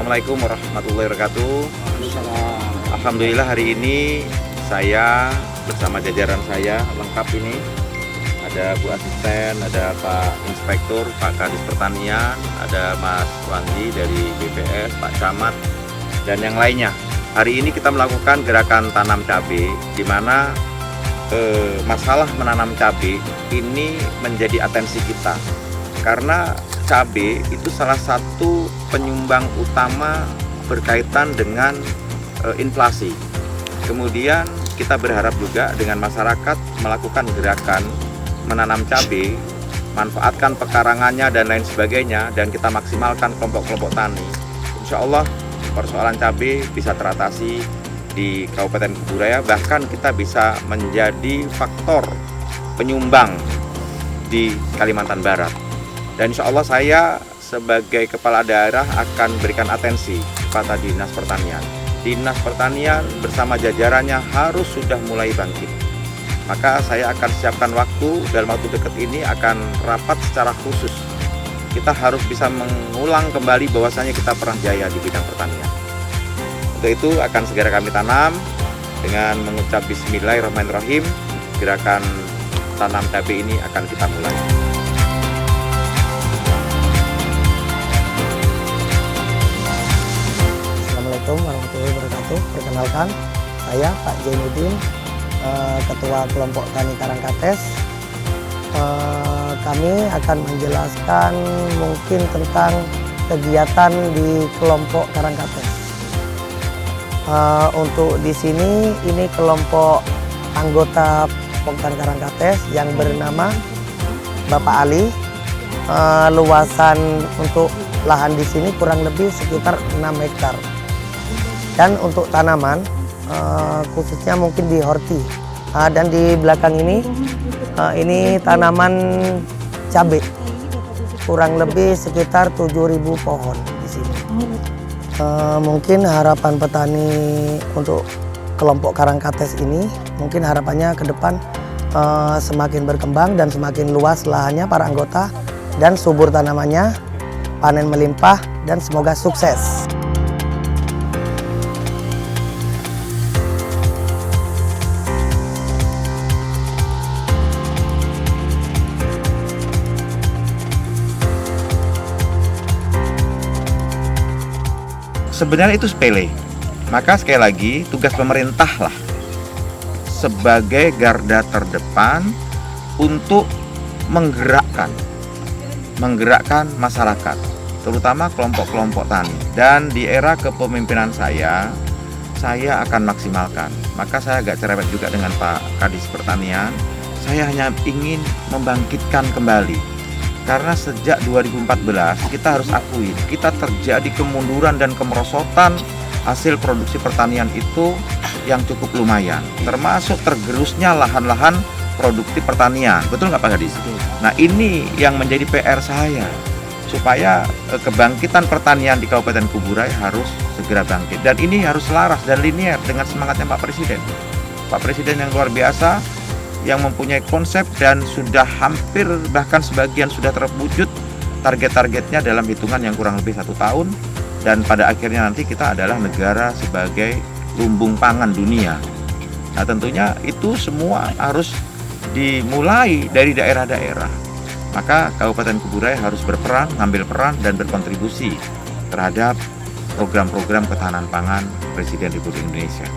Assalamualaikum warahmatullahi wabarakatuh. Alhamdulillah hari ini saya bersama jajaran saya lengkap ini. Ada Bu Asisten, ada Pak Inspektur, Pak Kadis Pertanian, ada Mas Wandi dari BPS, Pak Camat, dan yang lainnya. Hari ini kita melakukan gerakan tanam cabai, di mana masalah menanam cabai ini menjadi atensi kita. Karena cabai itu salah satu penyumbang utama berkaitan dengan inflasi. Kemudian kita berharap juga dengan masyarakat melakukan gerakan menanam cabai, manfaatkan pekarangannya dan lain sebagainya, dan kita maksimalkan kelompok-kelompok tani. Insya Allah persoalan cabai bisa teratasi di Kabupaten Kuburaya, bahkan kita bisa menjadi faktor penyumbang di Kalimantan Barat. Dan insya Allah saya sebagai kepala daerah akan berikan atensi kepada Dinas Pertanian. Dinas Pertanian bersama jajarannya harus sudah mulai bangkit. Maka saya akan siapkan waktu, dalam waktu dekat ini akan rapat secara khusus. Kita harus bisa mengulang kembali bahwasanya kita pernah jaya di bidang pertanian. Untuk itu akan segera kami tanam dengan mengucap Bismillahirrahmanirrahim. Gerakan tanam cabai ini akan kita mulai. Assalamualaikum warahmatullahi wabarakatuh. Perkenalkan, saya Pak Jainuddin, Ketua Kelompok Tani Karangkates. Kami akan menjelaskan mungkin tentang kegiatan di kelompok Karangkates. Untuk di sini ini kelompok anggota Kelompok Tani Karangkates yang bernama Bapak Ali. Luasan untuk lahan di sini kurang lebih sekitar 6 hektar. Dan untuk tanaman khususnya mungkin di horti, dan di belakang ini tanaman cabai kurang lebih sekitar 7.000 pohon di sini. Mungkin harapan petani untuk kelompok Karangkates ini, mungkin harapannya ke depan semakin berkembang dan semakin luas lahannya para anggota, dan subur tanamannya, panen melimpah, dan semoga sukses. Sebenarnya itu sepele. Maka sekali lagi tugas pemerintah lah sebagai garda terdepan untuk menggerakkan masyarakat, terutama kelompok-kelompok tani. Dan di era kepemimpinan saya akan maksimalkan. Maka saya agak cerewet juga dengan Pak Kadis Pertanian. Saya hanya ingin membangkitkan kembali. Karena sejak 2014 kita harus akui, kita terjadi kemunduran dan kemerosotan hasil produksi pertanian itu yang cukup lumayan. Termasuk tergerusnya lahan-lahan produktif pertanian. Betul nggak Pak Kadis? Nah ini yang menjadi PR saya. Supaya kebangkitan pertanian di Kabupaten Kuburaya harus segera bangkit. Dan ini harus selaras dan linier dengan semangatnya Pak Presiden. Pak Presiden yang luar biasa, yang mempunyai konsep dan sudah hampir bahkan sebagian sudah terwujud target-targetnya dalam hitungan yang kurang lebih 1 tahun, dan pada akhirnya nanti kita adalah negara sebagai lumbung pangan dunia. Nah tentunya itu semua harus dimulai dari daerah-daerah. Maka Kabupaten Kuburaya harus berperan, ngambil peran dan berkontribusi terhadap program-program ketahanan pangan Presiden Republik Indonesia.